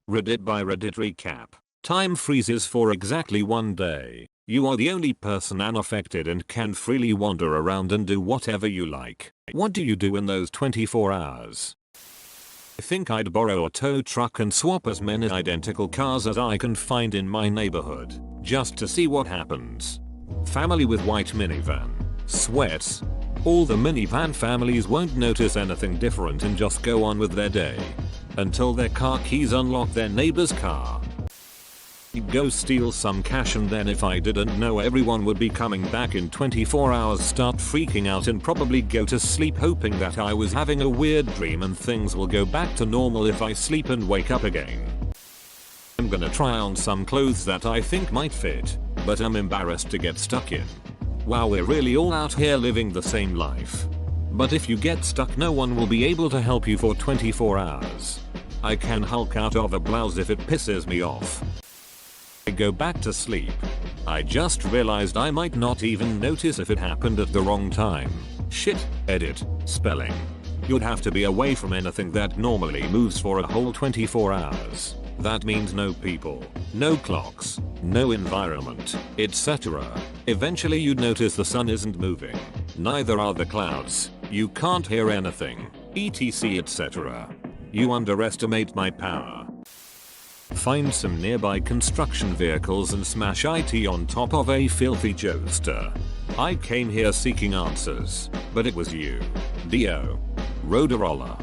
Reddit by Reddit recap. Time freezes for exactly 1 day. You are the only person unaffected and can freely wander around and do whatever you like. What do you do in those 24 hours? I think I'd borrow a tow truck and swap as many identical cars as I can find in my neighborhood, just to see what happens. Family with white minivan. Sweats. All the minivan families won't notice anything different and just go on with their day. Until their car keys unlock their neighbor's car. I'd go steal some cash, and then if I didn't know everyone would be coming back in 24 hours, start freaking out and probably go to sleep hoping that I was having a weird dream and things will go back to normal if I sleep and wake up again. I'm gonna try on some clothes that I think might fit, but I'm embarrassed to get stuck in. Wow, we're really all out here living the same life. But if you get stuck, no one will be able to help you for 24 hours. I can Hulk out of a blouse if it pisses me off. I go back to sleep. I just realized I might not even notice if it happened at the wrong time. Shit. Edit. Spelling. You'd have to be away from anything that normally moves for a whole 24 hours. That means no people, no clocks, no environment, etc. Eventually you'd notice the sun isn't moving. Neither are the clouds. You can't hear anything, etc, etc. You underestimate my power. Find some nearby construction vehicles and smash IT on top of a filthy toaster. I came here seeking answers, but it was you. Dio. Roderola.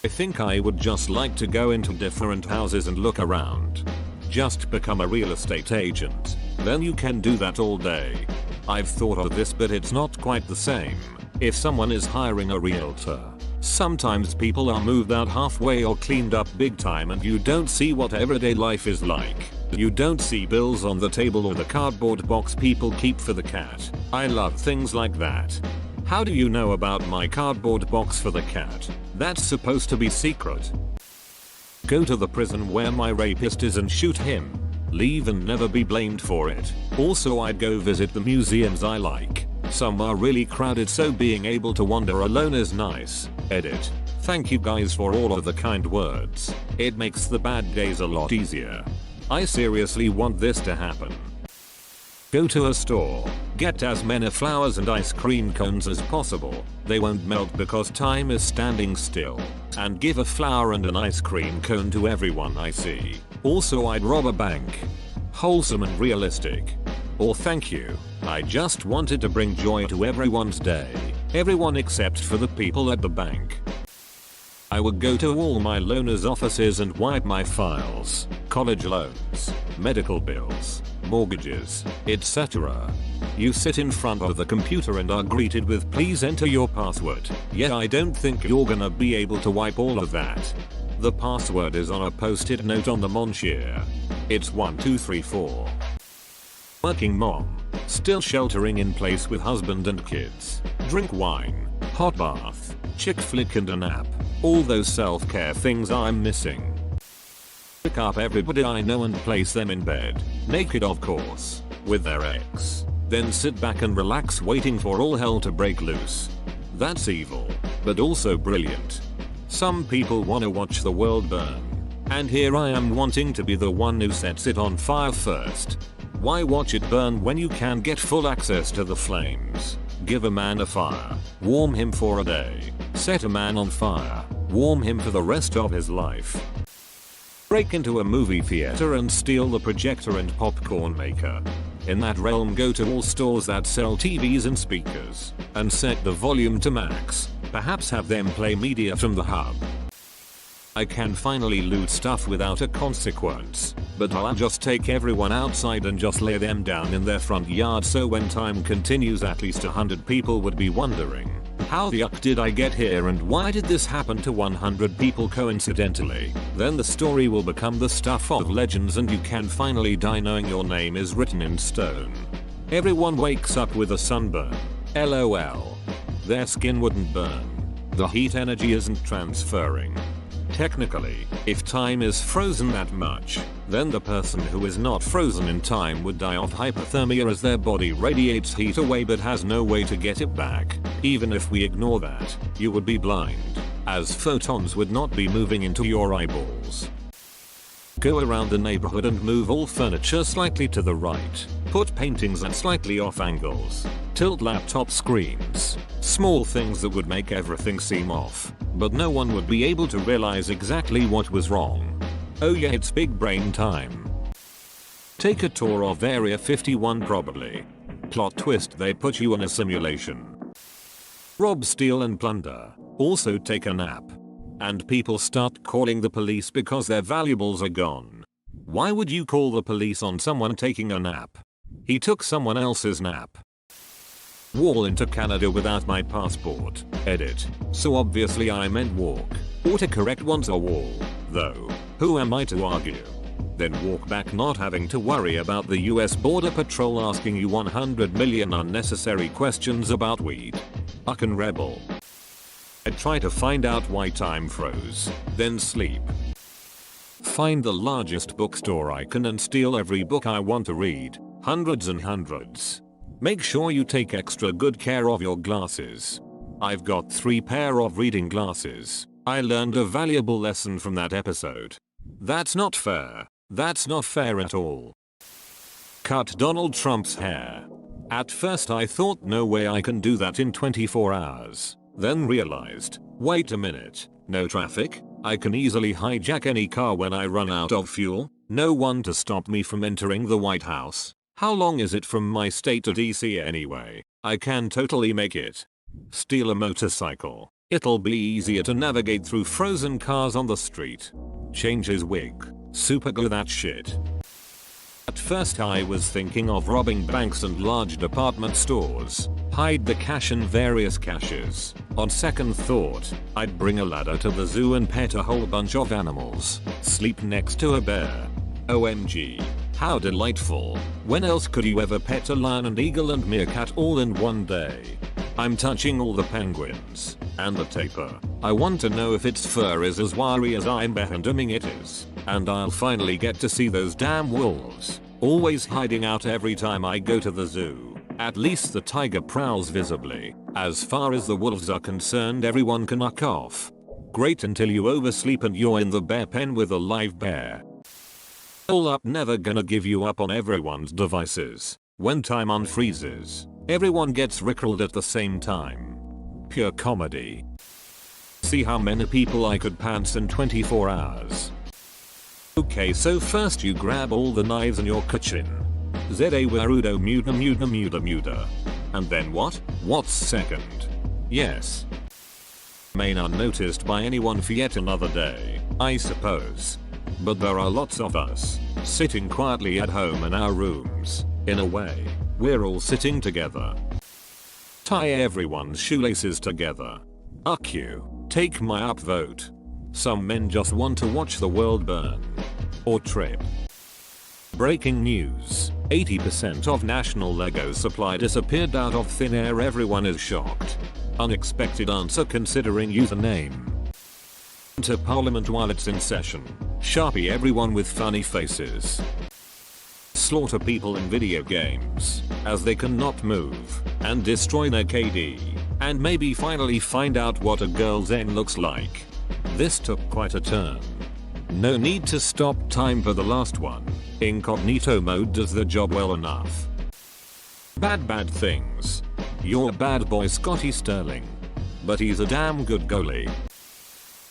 I think I would just like to go into different houses and look around. Just become a real estate agent. Then you can do that all day. I've thought of this, but it's not quite the same. If someone is hiring a realtor, sometimes people are moved out halfway or cleaned up big time and you don't see what everyday life is like. You don't see bills on the table or the cardboard box people keep for the cat. I love things like that. How do you know about my cardboard box for the cat? That's supposed to be secret. Go to the prison where my rapist is and shoot him. Leave and never be blamed for it. Also, I'd go visit the museums I like. Some are really crowded, so being able to wander alone is nice. Edit. Thank you guys for all of the kind words. It makes the bad days a lot easier. I seriously want this to happen. Go to a store, get as many flowers and ice cream cones as possible. They won't melt because time is standing still. And give a flower and an ice cream cone to everyone I see. Also, I'd rob a bank. Wholesome and realistic. Or thank you. I just wanted to bring joy to everyone's day. Everyone except for the people at the bank. I would go to all my loaners' offices and wipe my files, college loans, medical bills, mortgages, etc. You sit in front of the computer and are greeted with "please enter your password." Yeah, I don't think you're gonna be able to wipe all of that. The password is on a post-it note on the Monshire. It's 1234. Working mom, still sheltering in place with husband and kids. Drink wine, hot bath, chick flick and a nap. All those self-care things I'm missing. Pick up everybody I know and place them in bed, naked of course, with their ex. Then sit back and relax waiting for all hell to break loose. That's evil, but also brilliant. Some people wanna watch the world burn. And here I am wanting to be the one who sets it on fire first. Why watch it burn when you can get full access to the flames? Give a man a fire, warm him for a day. Set a man on fire, warm him for the rest of his life. Break into a movie theater and steal the projector and popcorn maker. In that realm, go to all stores that sell TVs and speakers, and set the volume to max. Perhaps have them play media from the hub. I can finally loot stuff without a consequence, but I'll just take everyone outside and just lay them down in their front yard, so when time continues at least 100 people would be wondering, how the yuck did I get here and why did this happen to 100 people coincidentally? Then the story will become the stuff of legends and you can finally die knowing your name is written in stone. Everyone wakes up with a sunburn. LOL. Their skin wouldn't burn. The heat energy isn't transferring. Technically, if time is frozen that much, then the person who is not frozen in time would die of hypothermia as their body radiates heat away but has no way to get it back. Even if we ignore that, you would be blind, as photons would not be moving into your eyeballs. Go around the neighborhood and move all furniture slightly to the right. Put paintings at slightly off angles. Tilt laptop screens. Small things that would make everything seem off, but no one would be able to realize exactly what was wrong. Oh yeah, it's big brain time. Take a tour of Area 51 probably. Plot twist, they put you in a simulation. Rob, steal and plunder. Also take a nap. And people start calling the police because their valuables are gone. Why would you call the police on someone taking a nap? He took someone else's nap. Wall into Canada without my passport. Edit. So obviously I meant walk. Autocorrect wants a wall, though. Who am I to argue? Then walk back not having to worry about the US Border Patrol asking you 100 million unnecessary questions about weed. Fucking rebel. I try to find out why time froze, then sleep. Find the largest bookstore I can and steal every book I want to read, hundreds and hundreds. Make sure you take extra good care of your glasses. I've got 3 pair of reading glasses. I learned a valuable lesson from that episode. That's not fair. That's not fair at all. Cut Donald Trump's hair. At first I thought no way I can do that in 24 hours. Then realized, wait a minute, no traffic? I can easily hijack any car when I run out of fuel? No one to stop me from entering the White House. How long is it from my state to DC anyway? I can totally make it. Steal a motorcycle. It'll be easier to navigate through frozen cars on the street. Change his wig. Superglue that shit. At first I was thinking of robbing banks and large department stores. Hide the cash in various caches. On second thought, I'd bring a ladder to the zoo and pet a whole bunch of animals. Sleep next to a bear. OMG. How delightful. When else could you ever pet a lion and eagle and meerkat all in one day? I'm touching all the penguins. And the tapir. I want to know if its fur is as wiry as I'm assuming it is. And I'll finally get to see those damn wolves. Always hiding out every time I go to the zoo. At least the tiger prowls visibly. As far as the wolves are concerned, everyone can knock off. Great until you oversleep and you're in the bear pen with a live bear. All up, never gonna give you up on everyone's devices. When time unfreezes, everyone gets rickrolled at the same time. Pure comedy. See how many people I could pants in 24 hours. Okay, so first you grab all the knives in your kitchen. Zeta warudo muda. And then what? What's second? Yes. Remain unnoticed by anyone for yet another day, I suppose. But there are lots of us, sitting quietly at home in our rooms. In a way, we're all sitting together. Tie everyone's shoelaces together. UQ, take my upvote. Some men just want to watch the world burn. Or trip. Breaking news. 80% of national Lego supply disappeared out of thin air. Everyone is shocked. Unexpected answer considering username. To Parliament while it's in session. Sharpie everyone with funny faces. Slaughter people in video games, as they cannot move, and destroy their KD, and maybe finally find out what a girl's N looks like. This took quite a turn. No need to stop time for the last one. Incognito mode does the job well enough. Bad things. You're a bad boy, Scotty Sterling. But he's a damn good goalie.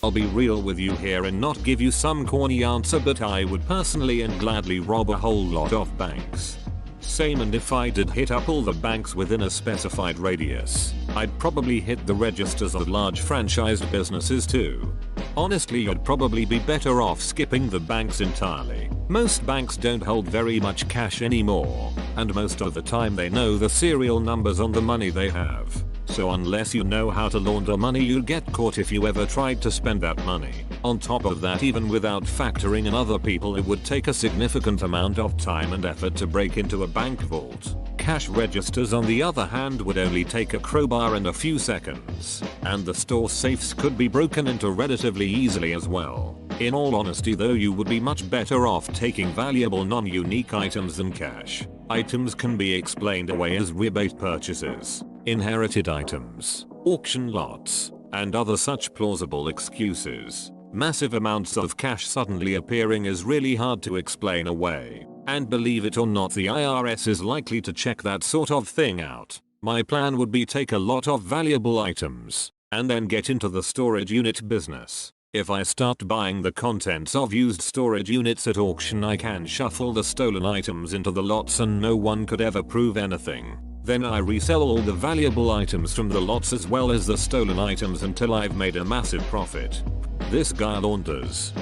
I'll be real with you here and not give you some corny answer, but I would personally and gladly rob a whole lot of banks. Same, and if I did hit up all the banks within a specified radius, I'd probably hit the registers of large franchised businesses too. Honestly, you'd probably be better off skipping the banks entirely. Most banks don't hold very much cash anymore, and most of the time they know the serial numbers on the money they have. So unless you know how to launder money, you'll get caught if you ever tried to spend that money. On top of that, even without factoring in other people, it would take a significant amount of time and effort to break into a bank vault. Cash registers on the other hand would only take a crowbar and a few seconds, and the store safes could be broken into relatively easily as well. In all honesty though, you would be much better off taking valuable non-unique items than cash. Items can be explained away as rebate purchases, inherited items, auction lots, and other such plausible excuses. Massive amounts of cash suddenly appearing is really hard to explain away. And believe it or not, the IRS is likely to check that sort of thing out. My plan would be take a lot of valuable items and then get into the storage unit business. If I start buying the contents of used storage units at auction, I can shuffle the stolen items into the lots and no one could ever prove anything. Then I resell all the valuable items from the lots as well as the stolen items until I've made a massive profit. This guy launders.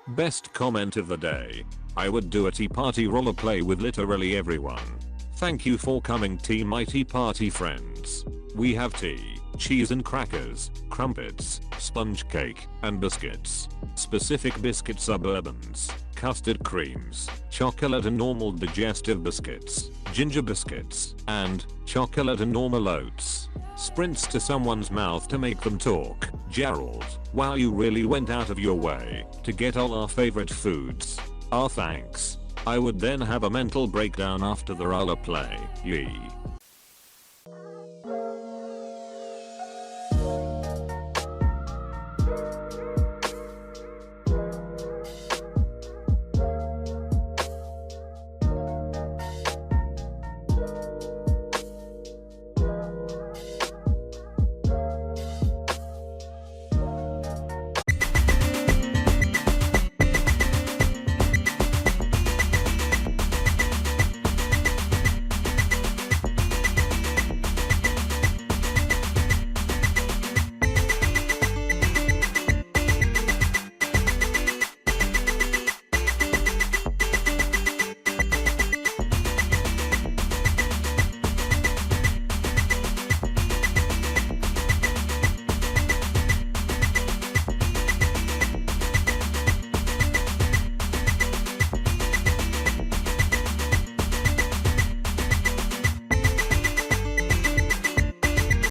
Best comment of the day. I would do a tea party roleplay with literally everyone. Thank you for coming, tea my tea party friends. We have tea, cheese and crackers, crumpets, sponge cake, and biscuits. Specific biscuits are bourbons, custard creams, chocolate and normal digestive biscuits, ginger biscuits, and chocolate and normal oats. Sprints to someone's mouth to make them talk. Gerald, wow, you really went out of your way to get all our favorite foods. Thanks. I would then have a mental breakdown after the roleplay. Yee.